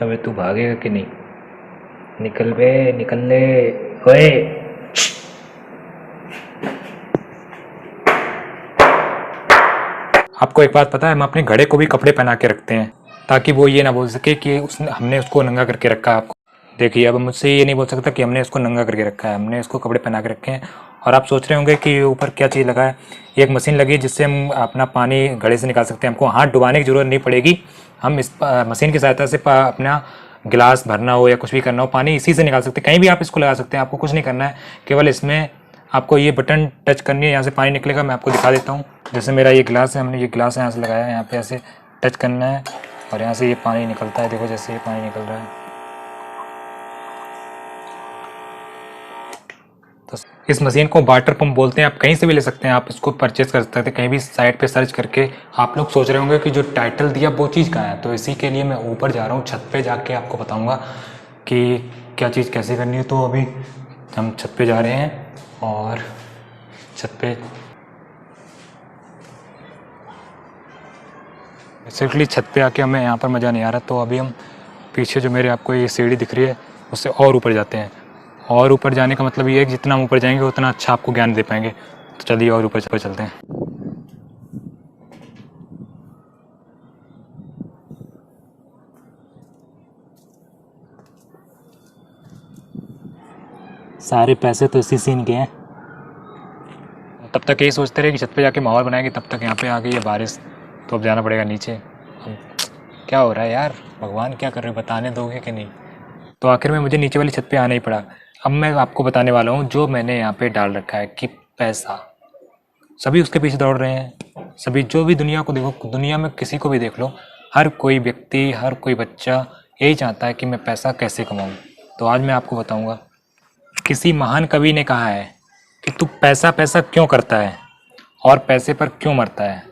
अबे तू भागेगा कि नहीं? निकल बे, निकल ले। ओए, आपको एक बात पता है, हम अपने घड़े को भी कपड़े पहना के रखते हैं ताकि वो ये ना बोल सके कि उसने हमने उसको नंगा करके रखा है। आपको देखिए, अब मुझसे ये नहीं बोल सकता कि हमने उसको नंगा करके रखा है, हमने उसको कपड़े पहना के रखे हैं। और आप सोच रहे होंगे कि ऊपर क्या चीज़ लगा है। ये एक मशीन लगी है जिससे हम अपना पानी घड़े से निकाल सकते हैं। हमको हाथ डुबाने की ज़रूरत नहीं पड़ेगी। हम इस मशीन की सहायता से अपना गिलास भरना हो या कुछ भी करना हो, पानी इसी से निकाल सकते हैं। कहीं भी आप इसको लगा सकते हैं, आपको कुछ नहीं करना है। केवल इसमें आपको ये बटन टच करनी है, यहाँ से पानी निकलेगा। मैं आपको दिखा देता हूँ। जैसे मेरा ये गिलास है, हमने ये गिलास यहाँ से लगाया है, यहाँ पे ऐसे टच करना है और यहाँ से ये पानी निकलता है। देखो जैसे ये पानी निकल रहा है। तो इस मशीन को वाटर पंप बोलते हैं। आप कहीं से भी ले सकते हैं, आप इसको परचेज कर सकते हैं कहीं भी साइट पे सर्च करके। आप लोग सोच रहे होंगे कि जो टाइटल दिया वो चीज़ कहाँ है, तो इसी के लिए मैं ऊपर जा रहा हूँ, छत पे जाके आपको बताऊँगा कि क्या चीज़ कैसे करनी है। तो अभी हम छत पे जा रहे हैं और छत पे बेसिकली छत पे आके हमें यहाँ पर मज़ा नहीं आ रहा। तो अभी हम पीछे जो मेरे आपको ये सीढ़ी दिख रही है उससे और ऊपर जाते हैं। और ऊपर जाने का मतलब ये है कि जितना हम ऊपर जाएंगे उतना अच्छा आपको ज्ञान दे पाएंगे। तो चलिए और ऊपर चलते हैं। सारे पैसे तो इसी सीन के हैं। तब तक यही सोचते रहे कि छत पे जाके माहौल बनाएंगे, तब तक यहाँ पे आ गई है बारिश। तो अब जाना पड़ेगा नीचे। अब क्या हो रहा है यार, भगवान क्या कर रहे हो, बताने दोगे कि नहीं? तो आखिर में मुझे नीचे वाली छत पे आना ही पड़ा। अब मैं आपको बताने वाला हूँ जो मैंने यहाँ पे डाल रखा है कि पैसा। सभी उसके पीछे दौड़ रहे हैं, सभी जो भी दुनिया को देखो, दुनिया में किसी को भी देख लो, हर कोई व्यक्ति, हर कोई बच्चा यही चाहता है कि मैं पैसा कैसे कमाऊँ। तो आज मैं आपको बताऊँगा। किसी महान कवि ने कहा है कि तू पैसा पैसा क्यों करता है और पैसे पर क्यों मरता है।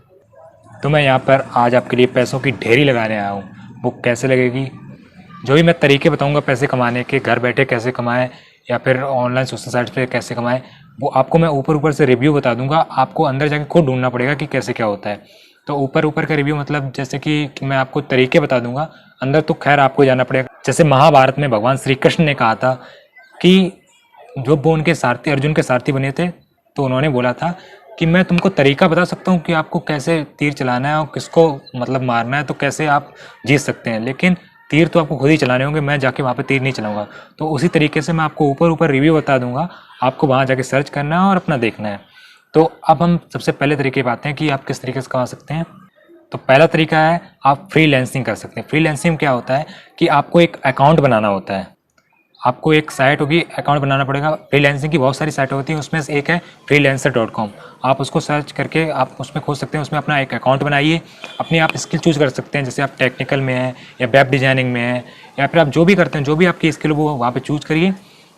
तो मैं यहाँ पर आज आपके लिए पैसों की ढेरी लगाने आया हूँ। वो कैसे लगेगी, जो भी मैं तरीके बताऊंगा पैसे कमाने के, घर बैठे कैसे कमाएं या फिर ऑनलाइन सोशल साइट्स पे कैसे कमाएं, वो आपको मैं ऊपर ऊपर से रिव्यू बता दूंगा। आपको अंदर जाके खुद ढूंढना पड़ेगा कि कैसे क्या होता है। तो ऊपर ऊपर का रिव्यू मतलब जैसे कि मैं आपको तरीके बता दूंगा, अंदर तो खैर आपको जाना पड़ेगा। जैसे महाभारत में भगवान श्री कृष्ण ने कहा था कि जब वो उनके सारथी अर्जुन के सारथी बने थे तो उन्होंने बोला था कि मैं तुमको तरीका बता सकता हूँ कि आपको कैसे तीर चलाना है और किसको मतलब मारना है, तो कैसे आप जीत सकते हैं, लेकिन तीर तो आपको खुद ही चलाने होंगे, मैं जाके वहाँ पे तीर नहीं चलाऊंगा। तो उसी तरीके से मैं आपको ऊपर ऊपर रिव्यू बता दूंगा, आपको वहाँ जाके सर्च करना है और अपना देखना है। तो अब हम सबसे पहले तरीके पे आते हैं कि आप किस तरीके से कमा सकते हैं। तो पहला तरीका है आप फ्रीलांसिंग कर सकते हैं। फ्रीलांसिंग क्या होता है कि आपको एक अकाउंट बनाना होता है। आपको एक साइट होगी, अकाउंट बनाना पड़ेगा। फ्रीलांसिंग की बहुत सारी साइट होती हैं, उसमें से एक है freelancer.com। आप उसको सर्च करके आप उसमें खोज सकते हैं, उसमें अपना एक अकाउंट बनाइए। अपनी आप स्किल चूज़ कर सकते हैं, जैसे आप टेक्निकल में हैं या वेब डिज़ाइनिंग में हैं या फिर आप जो भी करते हैं, जो भी आपकी स्किल वो वहाँ पे चूज़ करिए।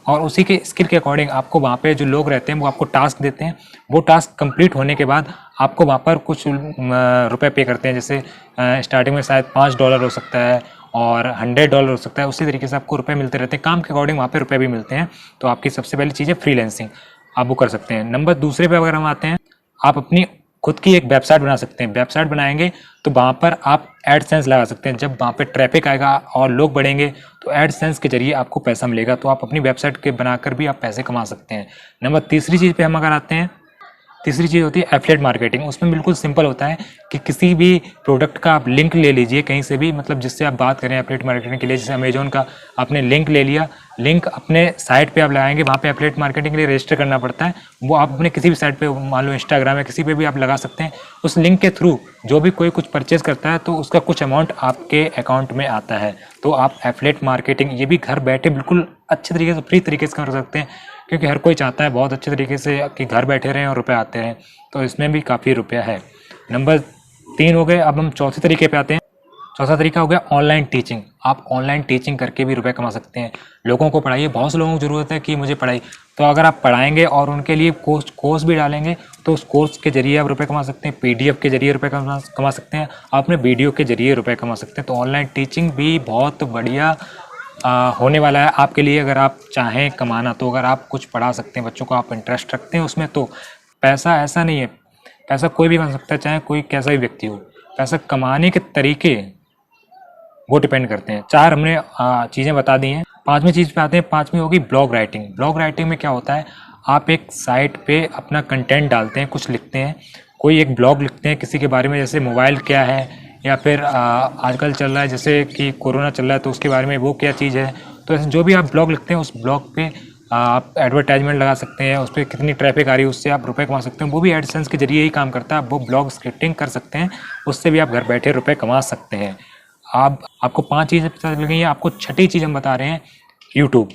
और उसी के स्किल के अकॉर्डिंग आपको वहाँ पे जो लोग रहते हैं वो आपको टास्क देते हैं। वो टास्क कंप्लीट होने के बाद आपको वहाँ पर कुछ रुपए पे करते हैं। जैसे स्टार्टिंग में शायद $5 हो सकता है और $100 हो सकता है। उसी तरीके से आपको रुपए मिलते रहते हैं, काम के अकॉर्डिंग वहाँ पे रुपए भी मिलते हैं। तो आपकी सबसे पहली चीज़ है फ्रीलांसिंग, आप वो कर सकते हैं। नंबर दूसरे पे अगर हम आते हैं, आप अपनी खुद की एक वेबसाइट बना सकते हैं। वेबसाइट बनाएंगे तो वहाँ पर आप एडसेंस लगा सकते हैं। जब वहाँ पे ट्रैफिक आएगा और लोग बढ़ेंगे तो एडसेंस के जरिए आपको पैसा मिलेगा। तो आप अपनी वेबसाइट के बनाकर भी आप पैसे कमा सकते हैं। नंबर तीसरी चीज़ पे हम अगर आते हैं, तीसरी चीज़ होती है एफिलिएट मार्केटिंग। उसमें बिल्कुल सिंपल होता है कि किसी भी प्रोडक्ट का आप लिंक ले लीजिए कहीं से भी, मतलब जिससे आप बात करें एफिलिएट मार्केटिंग के लिए। जैसे अमेजोन का आपने लिंक ले लिया, लिंक अपने साइट पे आप लगाएंगे, वहाँ पे एफिलिएट मार्केटिंग के लिए रजिस्टर करना पड़ता है। वो आप अपने किसी भी साइट पे, मान लो इंस्टाग्राम है, किसी पे भी आप लगा सकते हैं। उस लिंक के थ्रू जो भी कोई कुछ परचेज करता है तो उसका कुछ अमाउंट आपके अकाउंट में आता है। तो आप एफिलिएट मार्केटिंग ये भी घर बैठे बिल्कुल अच्छे तरीके से, फ्री तरीके से कर सकते हैं, क्योंकि हर कोई चाहता है बहुत अच्छे तरीके से कि घर बैठे रहें और रुपए आते रहें। तो इसमें भी काफ़ी रुपया है। नंबर 3 हो गए। अब हम चौथे तरीके पे आते हैं। चौथा तरीका हो गया ऑनलाइन टीचिंग। आप ऑनलाइन टीचिंग करके भी रुपए कमा सकते हैं। लोगों को पढ़ाइए, बहुत से लोगों को ज़रूरत है कि मुझे पढ़ाई, तो अगर आप पढ़ाएंगे और उनके लिए कोर्स भी डालेंगे तो उस कोर्स के जरिए आप रुपए कमा सकते हैं। PDF के जरिए रुपए कमा सकते हैं, आप अपने वीडियो के जरिए रुपए कमा सकते हैं। तो ऑनलाइन टीचिंग भी बहुत बढ़िया होने वाला है आपके लिए। अगर आप चाहें कमाना तो अगर आप कुछ पढ़ा सकते हैं बच्चों को, आप इंटरेस्ट रखते हैं उसमें, तो पैसा ऐसा नहीं है, पैसा कोई भी बन सकता है, चाहे कोई कैसा भी व्यक्ति हो। पैसा कमाने के तरीके वो डिपेंड करते हैं। 4 हमने चीज़ें बता दी हैं। 5वीं चीज़ पे आते हैं। 5वीं होगी ब्लॉग राइटिंग। ब्लॉग राइटिंग में क्या होता है, आप एक साइट पे अपना कंटेंट डालते हैं, कुछ लिखते हैं, कोई एक ब्लॉग लिखते हैं किसी के बारे में, जैसे मोबाइल क्या है, या फिर आजकल चल रहा है जैसे कि कोरोना चल रहा है तो उसके बारे में वो क्या चीज़ है। तो ऐसे जो भी आप ब्लॉग लिखते हैं उस ब्लॉग पे आप एडवर्टाइजमेंट लगा सकते हैं, उस पर कितनी ट्रैफिक आ रही है उससे आप रुपए कमा सकते हैं। वो भी एडसेंस के जरिए ही काम करता है। आप वो ब्लॉग स्क्रिप्टिंग कर सकते हैं, उससे भी आप घर बैठे रुपए कमा सकते हैं। आपको 5 चीज़ें पता चल गई हैं। आपको छठी चीज़ हम बता रहे हैं, यूट्यूब।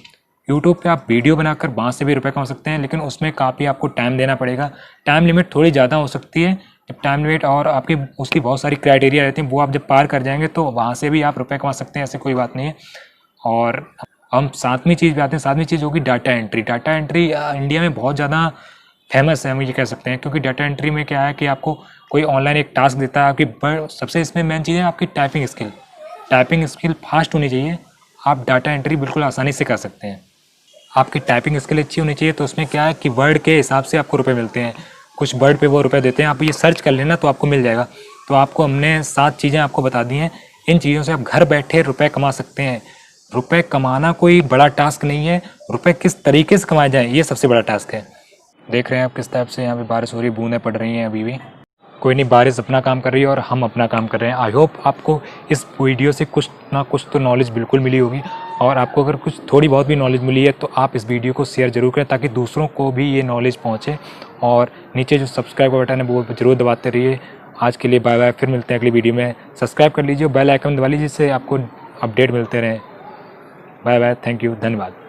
यूट्यूब पे आप वीडियो बनाकर वहाँ से भी रुपए कमा सकते हैं, लेकिन उसमें काफ़ी आपको टाइम देना पड़ेगा। टाइम लिमिट थोड़ी ज़्यादा हो सकती है। जब टाइम लिमिट और आपकी उसकी बहुत सारी क्राइटेरिया रहती हैं, वो आप जब पार कर जाएंगे तो वहाँ से भी आप रुपए कमा सकते हैं, ऐसी कोई बात नहीं है। और हम 7वीं चीज़ पे आते हैं। 7वीं चीज़ होगी data entry. Data entry India में बहुत ज़्यादा फेमस है, हम ये कह सकते हैं, क्योंकि डाटा एंट्री में क्या है कि आपको कोई ऑनलाइन एक टास्क देता है, आपकी सबसे इसमें मेन चीज़ है आपकी typing skill. Typing skill fast होनी चाहिए, आप डाटा एंट्री बिल्कुल आसानी से कर सकते हैं। आपकी टाइपिंग स्किल अच्छी होनी चाहिए, तो उसमें क्या है कि वर्ड के हिसाब से आपको रुपए मिलते हैं, कुछ वर्ड पे वो रुपए देते हैं। आप ये सर्च कर लेना तो आपको मिल जाएगा। तो आपको हमने 7 चीज़ें आपको बता दी हैं। इन चीज़ों से आप घर बैठे रुपए कमा सकते हैं। रुपए कमाना कोई बड़ा टास्क नहीं है, रुपए किस तरीके से कमाए जाएँ ये सबसे बड़ा टास्क है। देख रहे हैं आप किस टाइप से यहाँ पे बारिश हो रही है, बूंदें पड़ रही हैं अभी भी। कोई नहीं, बारिश अपना काम कर रही है और हम अपना काम कर रहे हैं। आई होप आपको इस वीडियो से कुछ ना कुछ तो नॉलेज बिल्कुल मिली होगी, और आपको अगर कुछ थोड़ी बहुत भी नॉलेज मिली है तो आप इस वीडियो को शेयर जरूर करें, ताकि दूसरों को भी ये नॉलेज पहुँचे। और नीचे जो सब्सक्राइब का बटन है वो जरूर दबाते रहिए। आज के लिए बाय बाय, फिर मिलते हैं अगली वीडियो में। सब्सक्राइब कर लीजिए, बेल आइकन दबा लीजिए, जिससे आपको अपडेट मिलते रहें। बाय बाय, थैंक यू, धन्यवाद।